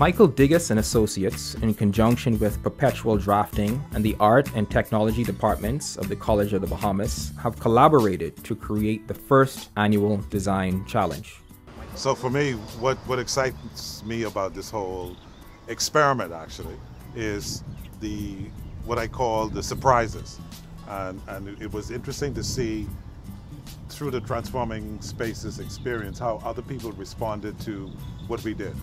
Diggiss and Associates, in conjunction with Perpetual Drafting and the Art and Technology departments of the College of the Bahamas, have collaborated to create the first annual design challenge. So for me, what excites me about this whole experiment actually is what I call the surprises. And it was interesting to see through the Transforming Spaces experience how other people responded to what we did.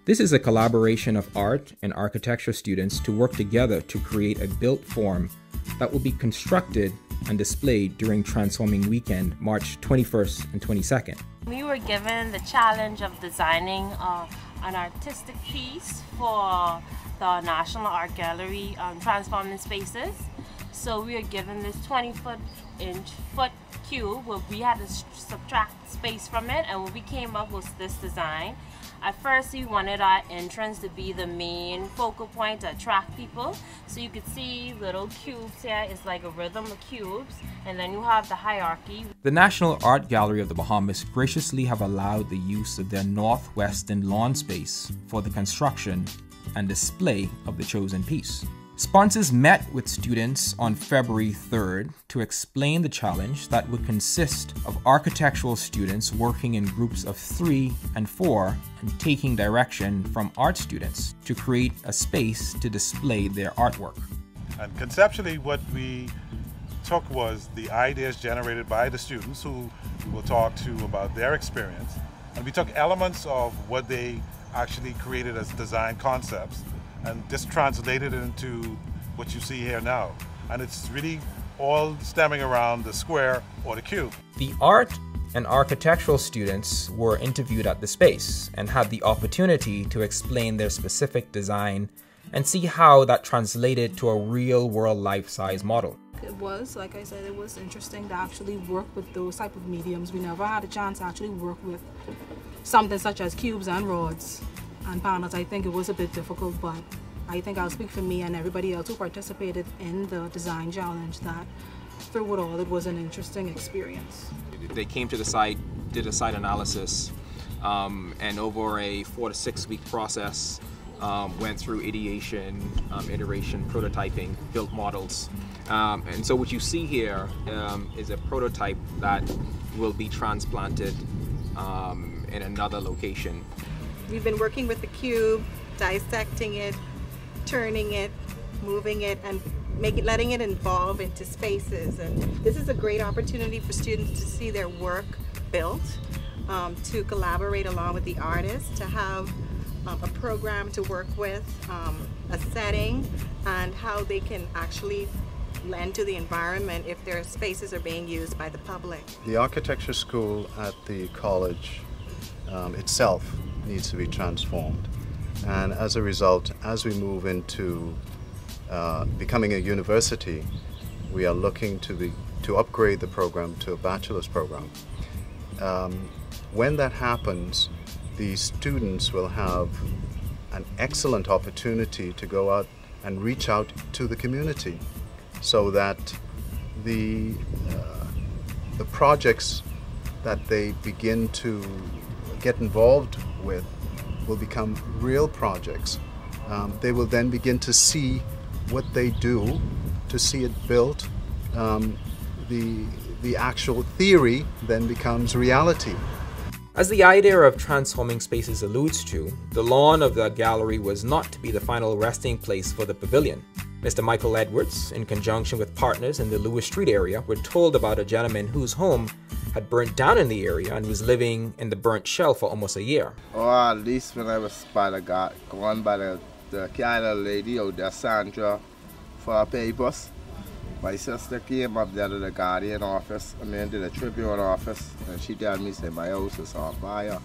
This is a collaboration of art and architecture students to work together to create a built form that will be constructed and displayed during Transforming Weekend, March 21st and 22nd. We were given the challenge of designing an artistic piece for the National Art Gallery Transforming Spaces. So we were given this 20-foot cube where we had to subtract space from it, and what we came up with this design. At first we wanted our entrance to be the main focal point to attract people. So you could see little cubes here. It's like a rhythm of cubes, and then you have the hierarchy. The National Art Gallery of the Bahamas graciously have allowed the use of their northwestern lawn space for the construction and display of the chosen piece. Sponsors met with students on February 3rd to explain the challenge that would consist of architectural students working in groups of 3 and 4 and taking direction from art students to create a space to display their artwork. And conceptually what we took was the ideas generated by the students who we will talk to about their experience, and we took elements of what they actually created as design concepts and just translated it into what you see here now. And it's really all stemming around the square or the cube. The art and architectural students were interviewed at the space and had the opportunity to explain their specific design and see how that translated to a real-world life-size model. It was, like I said, it was interesting to actually work with those type of mediums. We never had a chance to actually work with something such as cubes and rods and panels. I think it was a bit difficult, but I think I'll speak for me and everybody else who participated in the design challenge that through it all, it was an interesting experience. They came to the site, did a site analysis, and over a 4 to 6 week process, went through ideation, iteration, prototyping, built models. And so what you see here is a prototype that will be transplanted in another location. We've been working with the cube, dissecting it, turning it, moving it, and letting it evolve into spaces. And this is a great opportunity for students to see their work built, to collaborate along with the artists, to have a program to work with, a setting, and how they can actually lend to the environment if their spaces are being used by the public. The architecture school at the college itself needs to be transformed, and as a result, as we move into becoming a university, we are looking to upgrade the program to a bachelor's program. When that happens, the students will have an excellent opportunity to go out and reach out to the community, so that the projects that they begin to get involved with will become real projects. They will then begin to see what they do, to see it built. The actual theory then becomes reality. As the idea of Transforming Spaces alludes to, the lawn of the gallery was not to be the final resting place for the pavilion. Mr. Michael Edwards, in conjunction with partners in the Lewis Street area, were told about a gentleman whose home had burnt down in the area and was living in the burnt shell for almost a year. Oh, at least when I was going by the kind of lady out there, Sandra, for her papers, my sister came up there to the Guardian office, to the Tribune office, and she told me, say, my house is on fire.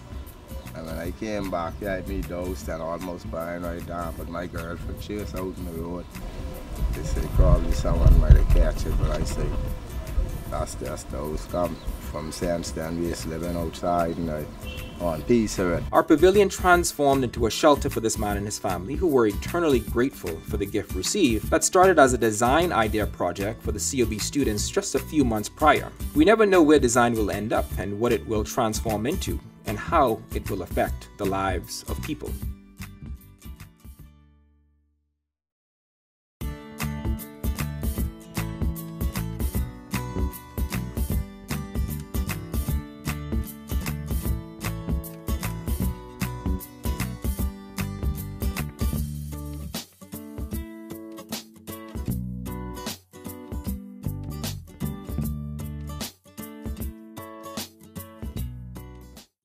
And when I came back, I had me house that almost burned right down, but my girlfriend, she was out in the road. They say probably someone might have catch it, but I say, that's just the house come from Sandstone, we used living outside and I on piece of it. Our pavilion transformed into a shelter for this man and his family, who were eternally grateful for the gift received that started as a design idea project for the COB students just a few months prior. We never know where design will end up and what it will transform into and how it will affect the lives of people.